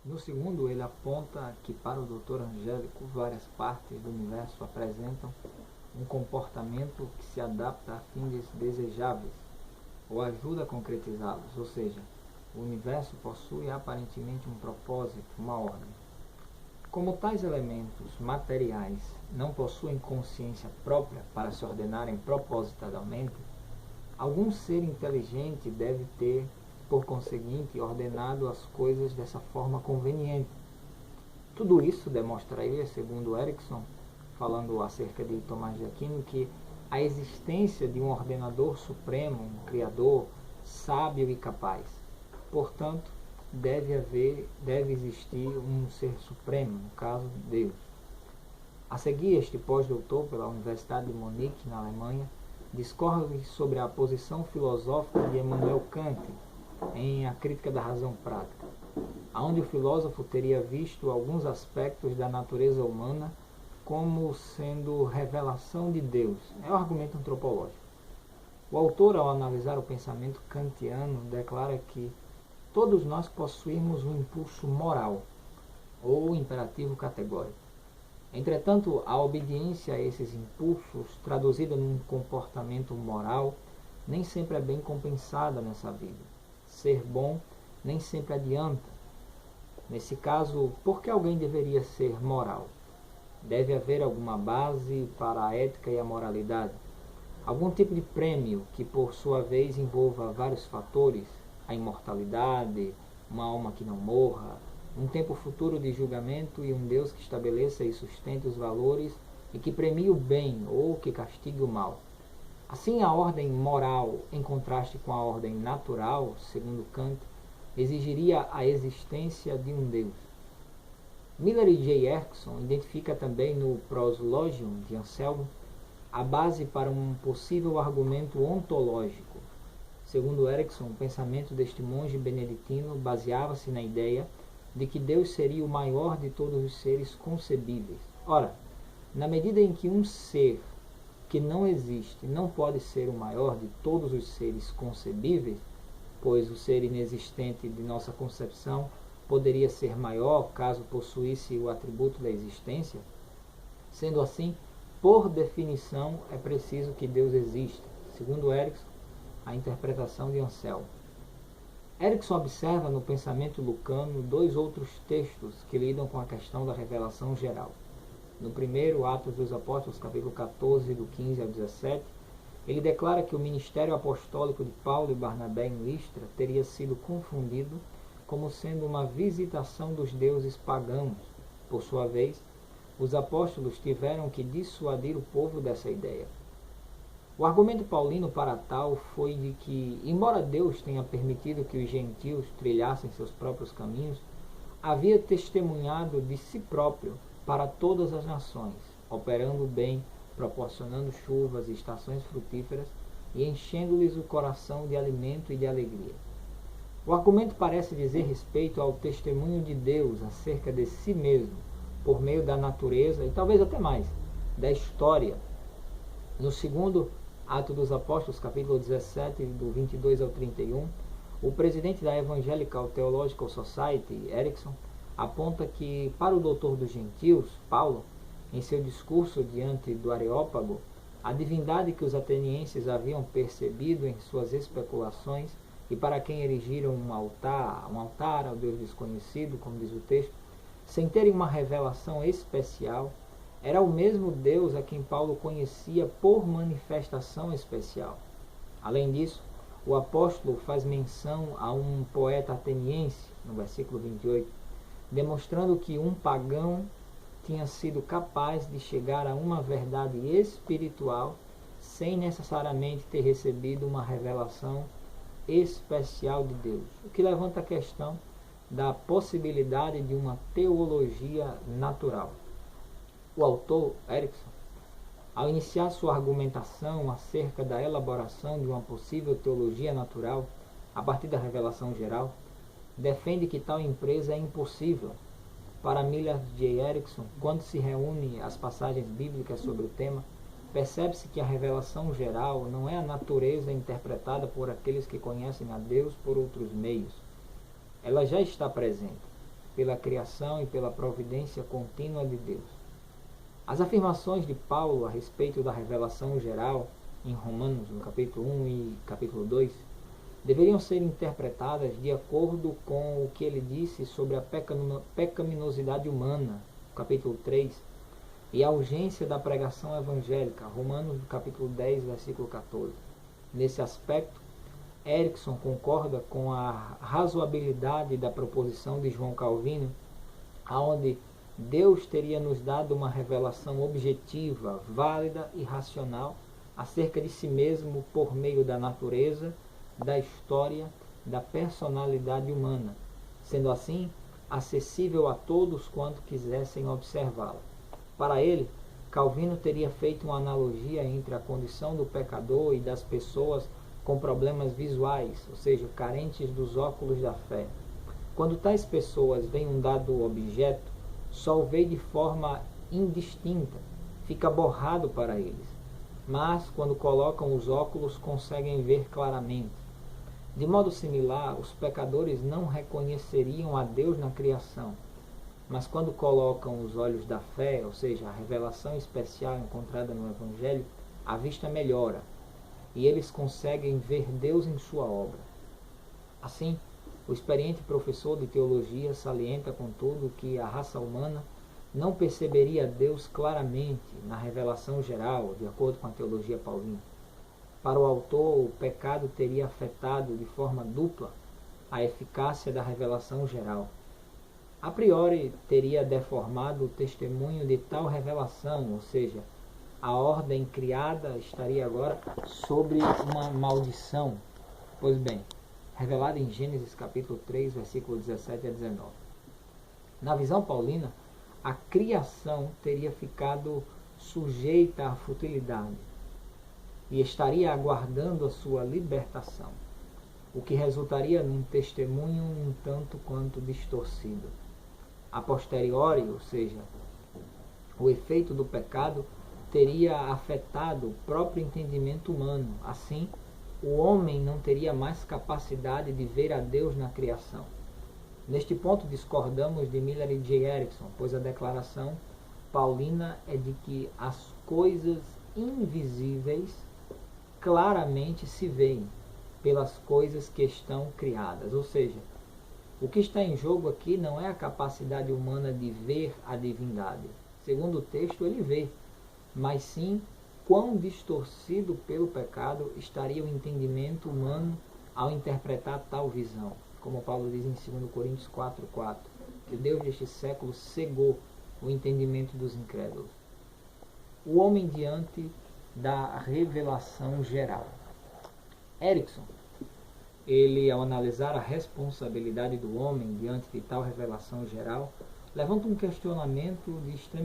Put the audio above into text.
No segundo, ele aponta que para o Dr. Angélico, várias partes do universo apresentam um comportamento que se adapta a fins desejáveis ou ajuda a concretizá-los, ou seja, o universo possui aparentemente um propósito, uma ordem. Como tais elementos materiais não possuem consciência própria para se ordenarem propositadamente, algum ser inteligente deve ter, por conseguinte, ordenado as coisas dessa forma conveniente. Tudo isso demonstraria, segundo Erickson, falando acerca de Tomás de Aquino, que a existência de um ordenador supremo, um criador sábio e capaz. Portanto, deve existir um ser supremo, no caso, Deus. A seguir, este pós-doutor pela Universidade de Munique, na Alemanha, discorre sobre a posição filosófica de Immanuel Kant em A Crítica da Razão Prática, onde o filósofo teria visto alguns aspectos da natureza humana como sendo revelação de Deus. É um argumento antropológico. O autor, ao analisar o pensamento kantiano, declara que todos nós possuímos um impulso moral, ou imperativo categórico. Entretanto, a obediência a esses impulsos, traduzida num comportamento moral, nem sempre é bem compensada nessa vida. Ser bom nem sempre adianta. Nesse caso, por que alguém deveria ser moral? Deve haver alguma base para a ética e a moralidade. Algum tipo de prêmio que, por sua vez, envolva vários fatores, a imortalidade, uma alma que não morra, um tempo futuro de julgamento e um Deus que estabeleça e sustente os valores e que premie o bem ou que castigue o mal. Assim, a ordem moral, em contraste com a ordem natural, segundo Kant, exigiria a existência de um Deus. Miller e J. Erickson identifica também no Proslogium de Anselmo a base para um possível argumento ontológico. Segundo Erickson, o pensamento deste monge beneditino baseava-se na ideia de que Deus seria o maior de todos os seres concebíveis. Ora, na medida em que um ser que não existe não pode ser o maior de todos os seres concebíveis, pois o ser inexistente de nossa concepção poderia ser maior caso possuísse o atributo da existência, sendo assim, por definição, é preciso que Deus exista, segundo Erickson, a interpretação de Anselmo. Erickson observa no pensamento lucano dois outros textos que lidam com a questão da revelação geral. No primeiro, Atos dos Apóstolos, capítulo 14, do 15 ao 17, ele declara que o ministério apostólico de Paulo e Barnabé em Listra teria sido confundido como sendo uma visitação dos deuses pagãos. Por sua vez, os apóstolos tiveram que dissuadir o povo dessa ideia. O argumento paulino para tal foi de que, embora Deus tenha permitido que os gentios trilhassem seus próprios caminhos, havia testemunhado de si próprio para todas as nações, operando bem, proporcionando chuvas e estações frutíferas e enchendo-lhes o coração de alimento e de alegria. O argumento parece dizer respeito ao testemunho de Deus acerca de si mesmo, por meio da natureza e talvez até mais, da história. No segundo Ato dos Apóstolos, capítulo 17, do 22 ao 31, o presidente da Evangelical Theological Society, Erickson, aponta que, para o doutor dos gentios, Paulo, em seu discurso diante do Areópago, a divindade que os atenienses haviam percebido em suas especulações e para quem erigiram um altar ao Deus desconhecido, como diz o texto, sem terem uma revelação especial, era o mesmo Deus a quem Paulo conhecia por manifestação especial. Além disso, o apóstolo faz menção a um poeta ateniense, no versículo 28, demonstrando que um pagão tinha sido capaz de chegar a uma verdade espiritual sem necessariamente ter recebido uma revelação especial de Deus, o que levanta a questão da possibilidade de uma teologia natural. O autor, Erickson, ao iniciar sua argumentação acerca da elaboração de uma possível teologia natural a partir da revelação geral, defende que tal empresa é impossível. Para Miller J. Erickson, quando se reúne as passagens bíblicas sobre o tema, percebe-se que a revelação geral não é a natureza interpretada por aqueles que conhecem a Deus por outros meios. Ela já está presente. pela criação e pela providência contínua de Deus. As afirmações de Paulo a respeito da revelação geral, em Romanos, no capítulo 1 e capítulo 2, deveriam ser interpretadas de acordo com o que ele disse sobre a pecaminosidade humana, no capítulo 3, e a urgência da pregação evangélica, Romanos, capítulo 10, versículo 14. Nesse aspecto, Erickson concorda com a razoabilidade da proposição de João Calvino, aonde Deus teria nos dado uma revelação objetiva, válida e racional acerca de si mesmo por meio da natureza, da história, da personalidade humana, sendo assim acessível a todos quanto quisessem observá-la. Para ele, Calvino teria feito uma analogia entre a condição do pecador e das pessoas com problemas visuais, ou seja, carentes dos óculos da fé. Quando tais pessoas veem um dado objeto, só o veem de forma indistinta, fica borrado para eles. Mas, quando colocam os óculos, conseguem ver claramente. De modo similar, os pecadores não reconheceriam a Deus na criação, mas quando colocam os olhos da fé, ou seja, a revelação especial encontrada no Evangelho, a vista melhora, e eles conseguem ver Deus em sua obra. Assim, o experiente professor de teologia salienta, contudo, que a raça humana não perceberia Deus claramente na revelação geral, de acordo com a teologia paulina. Para o autor, o pecado teria afetado de forma dupla a eficácia da revelação geral. A priori, teria deformado o testemunho de tal revelação, ou seja, a ordem criada estaria agora sobre uma maldição. Pois bem, revelada em Gênesis capítulo 3, versículo 17 a 19. Na visão paulina, a criação teria ficado sujeita à futilidade e estaria aguardando a sua libertação, o que resultaria num testemunho um tanto quanto distorcido. A posteriori, ou seja, o efeito do pecado teria afetado o próprio entendimento humano. Assim, o homem não teria mais capacidade de ver a Deus na criação. Neste ponto discordamos de Miller e J. Erickson, pois a declaração paulina é de que as coisas invisíveis claramente se veem pelas coisas que estão criadas. Ou seja, o que está em jogo aqui não é a capacidade humana de ver a divindade. Segundo o texto, ele vê, mas sim quão distorcido pelo pecado estaria o entendimento humano ao interpretar tal visão. Como Paulo diz em 2 Coríntios 4:4, que o Deus deste século cegou o entendimento dos incrédulos. O homem diante da revelação geral. Erickson, ele, ao analisar a responsabilidade do homem diante de tal revelação geral, levanta um questionamento de extrema